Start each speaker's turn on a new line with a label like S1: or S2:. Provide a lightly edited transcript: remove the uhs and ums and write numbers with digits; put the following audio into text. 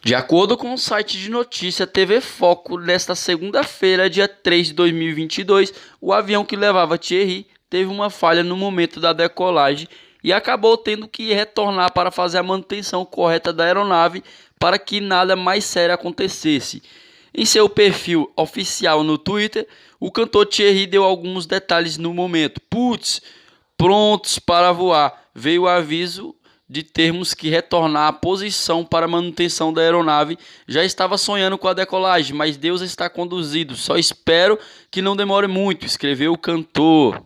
S1: De acordo com o site de notícia TV Foco, nesta segunda-feira, dia 3 de 2022, o avião que levava Thierry teve uma falha no momento da decolagem e acabou tendo que retornar para fazer a manutenção correta da aeronave para que nada mais sério acontecesse. Em seu perfil oficial no Twitter, o cantor Thierry deu alguns detalhes no momento. Putz, prontos para voar, veio o aviso de termos que retornar à posição para manutenção da aeronave. Já estava sonhando com a decolagem, mas Deus está conduzido. Só espero que não demore muito, escreveu o cantor.